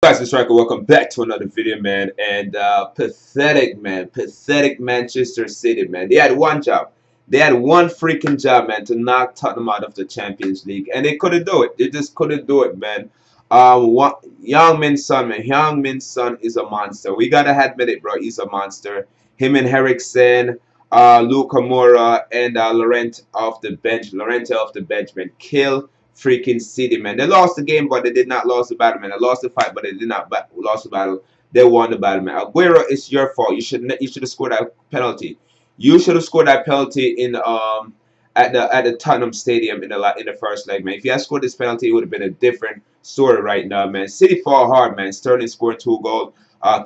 Fast and Striker, welcome back to another video, man. And pathetic, man. Pathetic Manchester City, man. They had one job. They had one freaking job, man, to knock Tottenham out of the Champions League. And they couldn't do it. They just couldn't do it, man. Young Min Son, man. Young Min Son is a monster. We got to admit it, bro. He's a monster. Him and Eriksen, Luka Moura, and Laurent off the bench. Laurent off the bench, man. Kill freaking City, man. They lost the game, but they did not lose the battle, man. They lost the fight, but they did not lose the battle. They won the battle, man. Aguero, it's your fault. You should have scored that penalty. You should have scored that penalty in at the Tottenham Stadium in the first leg, man. If you had scored this penalty, it would have been a different story right now, man. City fought hard, man. Sterling scored 2 goals.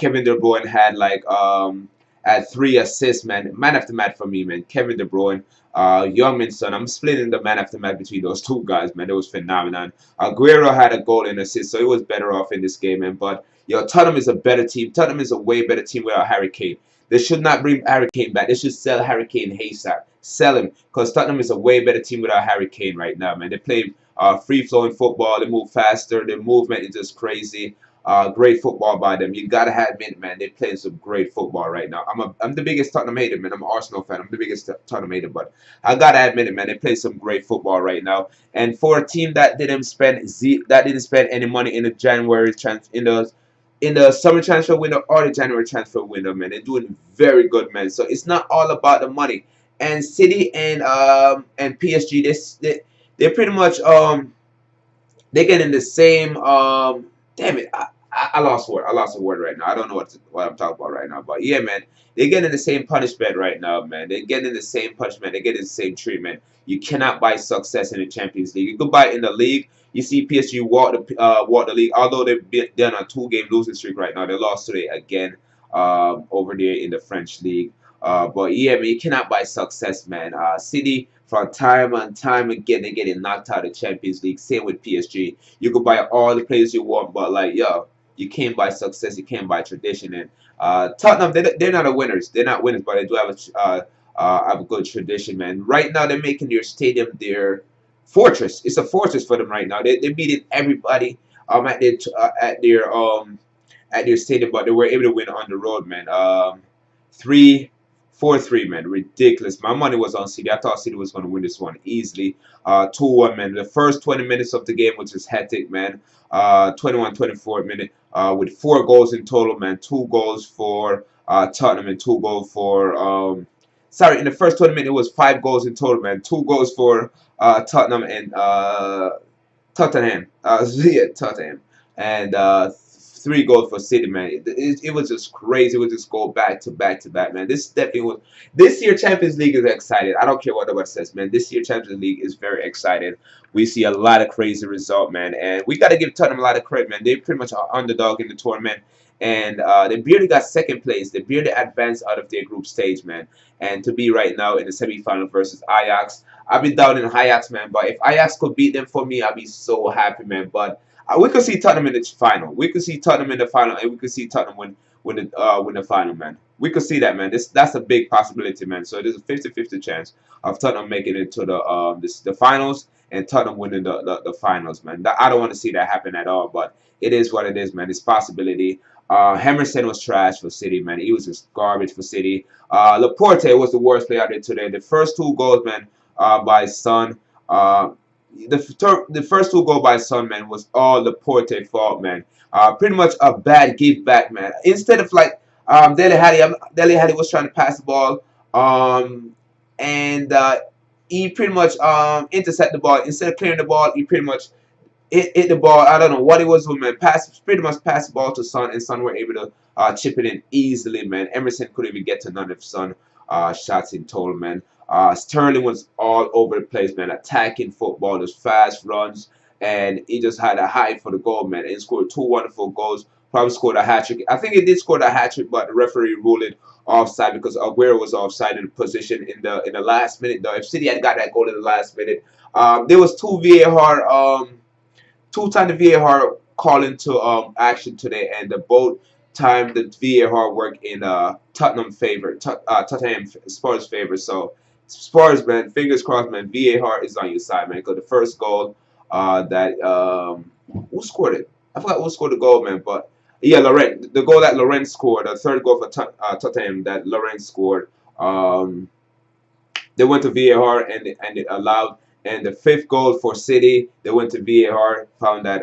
Kevin De Bruyne had had 3 assists, man. Man after match for me, man. Kevin De Bruyne, Young Min Son. I'm splitting the man after match between those 2 guys, man. It was phenomenal. Aguero had a goal and assist, so it was better off in this game, man. But yo, Tottenham is a better team. Tottenham is a way better team without Harry Kane. They should not bring Harry Kane back. They should sell Harry Kane ASAP. Sell him, because Tottenham is a way better team without Harry Kane right now, man. They play free-flowing football. They move faster. Their movement is just crazy. Great football by them. You gotta admit, man, they're playing some great football right now. I'm the biggest Tottenham hater, man. I'm an Arsenal fan. I'm the biggest Tottenham hater, but I gotta admit it, man. They play some great football right now. And for a team that didn't spend any money in the in the summer transfer window or the January transfer window, man, they're doing very good, man. So it's not all about the money. And City and PSG, they're pretty much they're getting the same damn it, I lost word. I lost a word right now. I don't know what I'm talking about right now. But yeah, man, they're getting the same punishment right now, man. They're getting the same punishment. They're getting the same treatment. You cannot buy success in the Champions League. You could buy it in the league. You see PSG walk the league. Although they're on a 2-game losing streak right now, they lost today again over there in the French league. But yeah, man, you cannot buy success, man. City, from time and time again, they're getting knocked out of the Champions League. Same with PSG. You could buy all the players you want, but like, yo, you can't buy success. You can't buy tradition. And Tottenham, they're not winners. They're not winners, but they do have a good tradition, man. Right now, they're making their stadium their fortress. It's a fortress for them right now. They're beating everybody at their stadium, but they were able to win on the road, man. 4-3, man. Ridiculous. My money was on City. I thought City was going to win this one easily. 2-1, man. The first 20 minutes of the game was just hectic, man. 21-24 minute with 4 goals in total, man. 2 goals for Tottenham and 2 goals for sorry, in the first 20 minutes it was 5 goals in total, man. 2 goals for Tottenham and Tottenham. Yeah, Tottenham. And 3 goals for City, man. It was just crazy. It was just go back to back to back, man. This definitely was. This year Champions League is excited. I don't care what nobody says, man. This year Champions League is very excited. We see a lot of crazy result, man, and we got to give Tottenham a lot of credit, man. They pretty much are underdog in the tournament, and they barely got second place. They barely advanced out of their group stage, man. And to be right now in the semi-final versus Ajax, I'll be down in Ajax, man. But if Ajax could beat them for me, I'll be so happy, man. But we could see Tottenham in the final. We could see Tottenham in the final, and we could see Tottenham win the final, man. We could see that, man. That's a big possibility, man. So there's a 50-50 chance of Tottenham making it to the finals and Tottenham winning the finals, man. I don't want to see that happen at all, but it is what it is, man. It's possibility. Emerson was trash for City, man. He was just garbage for City. Laporte was the worst player out there today. The first 2 goals, man, by Son. The first 2 goals by Son, man, was all Laporte fault, man. Pretty much a bad give back, man. Instead of like Dele Alli was trying to pass the ball, and he pretty much intercept the ball. Instead of clearing the ball, he pretty much hit the ball. I don't know what it was with, man. Pretty much passed the ball to Son, and Son were able to chip it in easily, man. Emerson couldn't even get to none of Son shots in total, man. Sterling was all over the place, man. Attacking football, those fast runs, and he just had a high for the goal, man. And scored 2 wonderful goals. Probably scored a hat-trick. I think he did score a hat-trick, but the referee ruled it offside because Aguero was offside in the position in the last minute, though. If City had got that goal in the last minute, there was 2 VAR, 2 times the VAR call into action today, and both time the VAR work in Tottenham favor, Tottenham Spurs favor. So Spurs, man, fingers crossed, man. VAR is on your side, man. Because the first goal who scored it? I forgot who scored the goal, man. But yeah, Laurent, the goal that Laurent scored, the third goal for Tottenham that Laurent scored. Um, they went to VAR and it allowed. And the fifth goal for City, they went to VAR, found that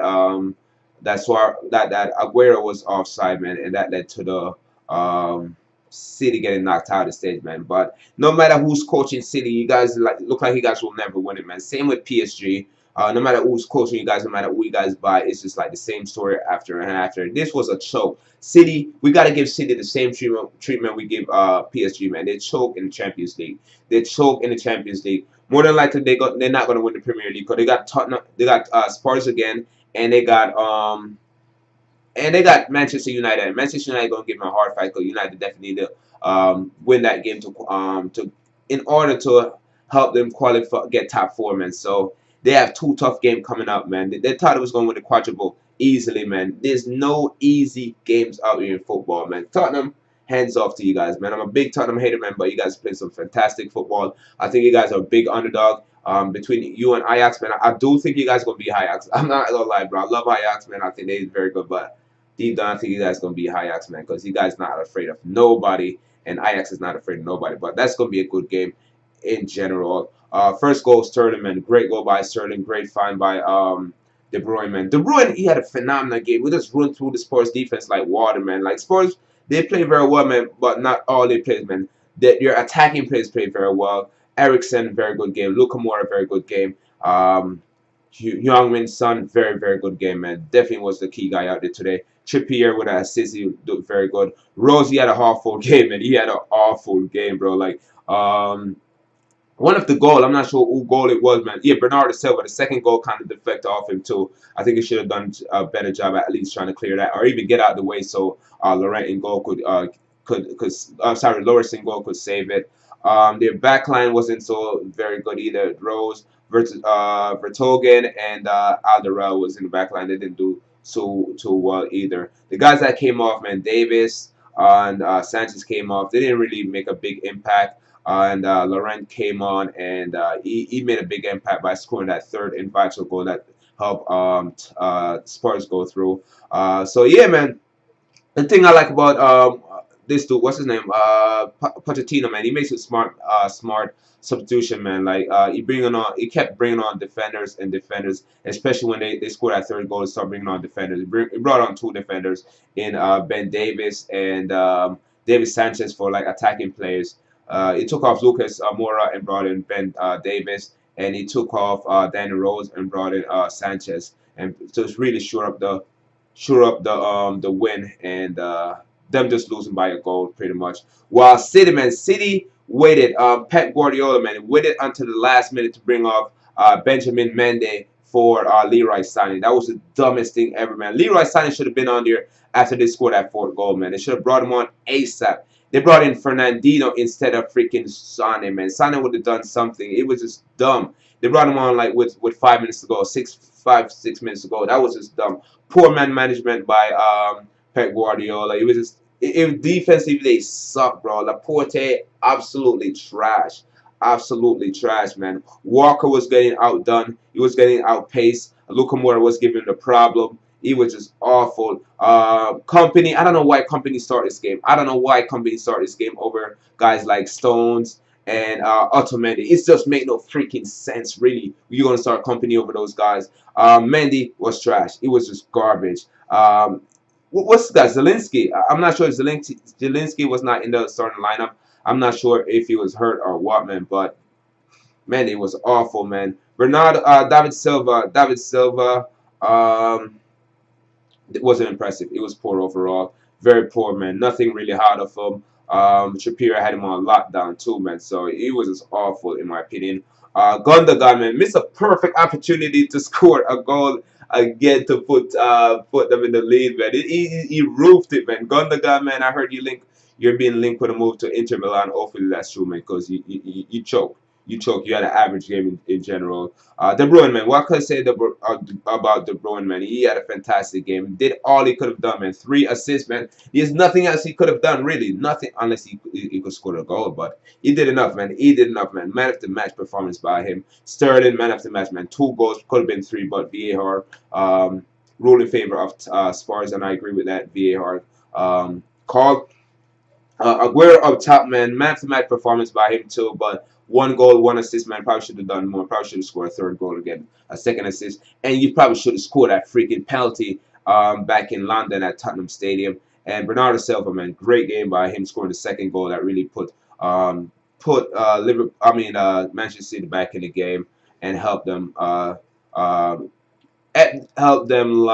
that Aguero was offside, man, and that led to the City getting knocked out of the stage, man. But no matter who's coaching City, you guys look like you guys will never win it, man. Same with PSG. No matter who's coaching you guys, no matter who you guys buy, it's just like the same story after and after. This was a choke. City, we got to give City the same treatment we give PSG, man. They choke in the Champions League. They choke in the Champions League. More than likely, they're not going to win the Premier League because they got Tottenham, they got Spurs again, and they got Manchester United. Manchester United gonna give them a hard fight because United definitely need to win that game to in order to help them qualify get top four, man. So they have two tough games coming up, man. They thought it was going to win the quadruple easily, man. There's no easy games out here in football, man. Tottenham, hands off to you guys, man. I'm a big Tottenham hater, man, but you guys play some fantastic football. I think you guys are a big underdog. Between you and Ajax, man, I do think you guys gonna be Ajax. I'm not gonna lie, bro. I love Ajax, man. I think they're very good, but deep down, I think you guys gonna be Ajax, man, because you guys not afraid of nobody, and Ajax is not afraid of nobody. But that's gonna be a good game in general. First goal, Sterling, man, great goal by Sterling, great find by De Bruyne, man. De Bruyne, he had a phenomenal game. We just run through the Spurs defense like water, man. Like Spurs, they play very well, man, but not all they play, man. Your attacking players play very well. Ericsson, very good game. Luka Moura, very good game. Youngmin Son, very, very good game, man. Definitely was the key guy out there today. Trippier with an assist, he looked very good. Rose, he had a awful game, and he had an awful game, bro. Like, one of the goal, I'm not sure who goal it was, man. Yeah, Bernardo Silva, the second goal kind of deflected off him too. I think he should have done a better job at least trying to clear that, or even get out of the way so Laurent in goal Loris in goal could save it. Their back line wasn't so very good either. Rose, Vertonghen, and Alderweireld was in the back line. They didn't do so well either. The guys that came off, man, Davis and Sanchez came off. They didn't really make a big impact. And Laurent came on, and he made a big impact by scoring that third vital goal that helped Spurs go through. So yeah, man. The thing I like about this dude, what's his name? Pochettino, man. He makes a smart substitution, man. Like he kept bringing on defenders and defenders, especially when they scored that third goal. Start bringing on defenders. He brought on two defenders in Ben Davis and David Sanchez for like attacking players. He took off Lucas Moura and brought in Ben Davis, and he took off Danny Rose and brought in Sanchez, and so it's really sure up the win and them just losing by a goal pretty much. While City waited. Pep Guardiola, man, waited until the last minute to bring off Benjamin Mendy for Leroy Sané. That was the dumbest thing ever, man. Leroy Sané should have been on there after they scored that fourth goal, man. They should have brought him on ASAP. They brought in Fernandinho instead of freaking Sané, man. Sané would have done something. It was just dumb. They brought him on like with 5 minutes to go, 6 minutes to go. That was just dumb. Poor man management by Pep Guardiola. It was just defensively they suck, bro. Laporte absolutely trash. Absolutely trash, man. Walker was getting outdone. He was getting outpaced. Luka Moura was giving the problem. He was just awful. Company, I don't know why Company started this game. I don't know why Company started this game over guys like Stones and Otamendi. It's just make no freaking sense, really. You're going to start Company over those guys. Mendy was trash. It was just garbage. What's that? Zelensky. I'm not sure if Zelensky was not in the starting lineup. I'm not sure if he was hurt or what, man. But, man, it was awful, man. David Silva, it wasn't impressive. It was poor overall. Very poor, man. Nothing really hard of him. Shapiro had him on lockdown too, man. So he was just awful in my opinion. Gundogan, man, missed a perfect opportunity to score a goal again to put them in the lead, man. He roofed it, man. Gundogan, man, I heard you're being linked with a move to Inter Milan. Hopefully that's true, man, because you choke. You choke. You had an average game in general. De Bruyne, man. What could I say about De Bruyne, man? He had a fantastic game. Did all he could have done, man. 3 assists, man. There's nothing else he could have done, really. Nothing, unless he could score a goal. But he did enough, man. He did enough, man. Man of the match performance by him. Sterling, man of the match, man. 2 goals. Could have been 3, but VAR rule in favor of Spurs, and I agree with that VAR call. Aguero up top, man for match performance by him too, but 1 goal, 1 assist, man. Probably should have done more. Probably should have scored a third goal again, a second assist, and you probably should have scored that freaking penalty back in London at Tottenham Stadium. And Bernardo Silva, man, great game by him scoring the second goal that really Liverpool, Manchester City back in the game and helped them uh, help them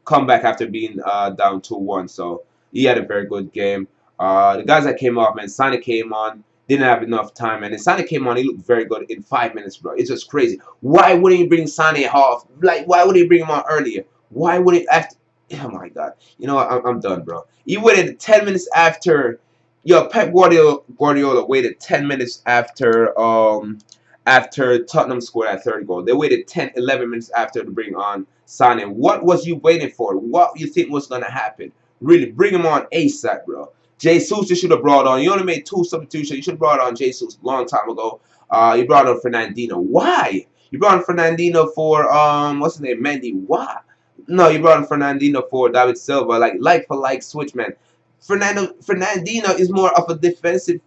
come back after being down 2-1. So he had a very good game. The guys that came off, man, Sonic came on, didn't have enough time, and then Sonic came on, he looked very good in 5 minutes, bro. It's just crazy. Why wouldn't you bring Sonic off? Like, why would you bring him on earlier? Why would it after? Oh my God. You know what? I'm done, bro. You waited 10 minutes after. Yo, Pep Guardiola waited 10 minutes after Tottenham scored that third goal. They waited 10, 11 minutes after to bring on Sané. What was you waiting for? What you think was going to happen? Really, bring him on ASAP, bro. Jesus, you should have brought on. You only made 2 substitutions. You should have brought on Jesus a long time ago. You brought on Fernandinho. Why? You brought on Fernandinho for, what's his name? Mendy. Why? No, you brought on Fernandinho for David Silva. Like for like switch, man. Fernandinho is more of a defensive,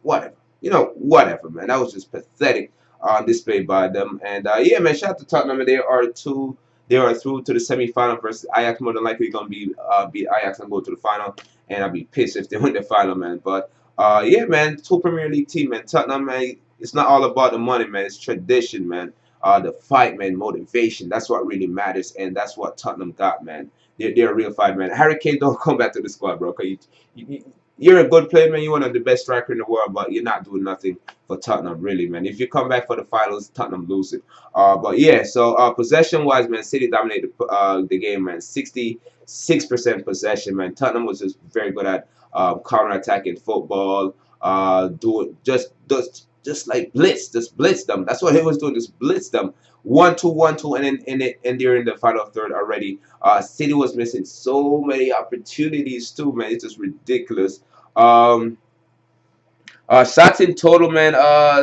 whatever. Whatever, man. That was just pathetic display by them. And yeah, man, shout out to Tottenham. They are through to the semi-final versus Ajax. More than likely going to be beat Ajax and go to the final. And I'll be pissed if they win the final, man. But yeah, man, 2 Premier League team, man. Tottenham, man. It's not all about the money, man. It's tradition, man. The fight, man, motivation. That's what really matters, and that's what Tottenham got, man. They're a real fight, man. Harry Kane, don't come back to the squad, bro. Cause you're a good player, man. You're one of the best strikers in the world, but you're not doing nothing for Tottenham, really, man. If you come back for the finals, Tottenham lose it. But yeah, so possession-wise, man, City dominated the game, man. 66% possession, man. Tottenham was just very good at counter-attacking football, doing just like just blitz them. That's what he was doing, just blitz them. 1-2, 1-2, and they're in the final third already. City was missing so many opportunities too, man. It's just ridiculous. Shots in total, man.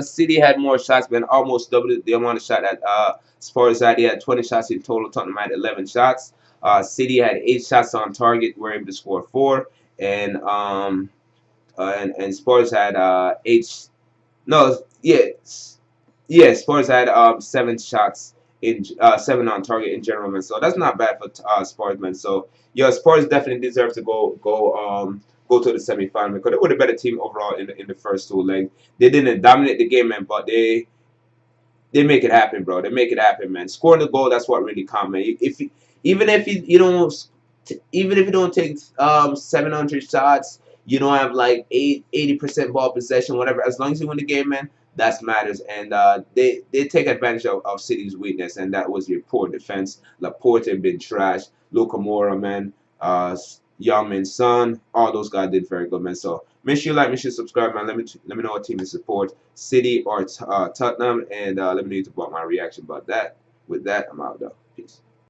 City had more shots, man. Almost double the amount of shot that Spurs had. They had 20 shots in total. Tottenham had 11 shots. City had 8 shots on target. Were able to score 4, and Spurs had 8. No, yeah, Spurs had 7 shots in 7 on target in general, man. So that's not bad for Spurs, man. So yeah, Spurs definitely deserve to go to the semifinal because they were the better team overall in the first 2 legs. They didn't dominate the game, man, but they make it happen, bro. They make it happen, man. Scoring the goal, that's what really counts, man. Even if you don't take 700 shots, you don't have like 80% ball possession, whatever. As long as you win the game, man, that matters. And they take advantage of City's weakness, and that was your poor defense. Laporte been trash. Luka Moura, man. Young Man Son, all those guys did very good, man. So make sure you like, make sure you subscribe, man. Let me know what team you support, City or Tottenham, and let me know about my reaction about that. With that, I'm out though. Peace.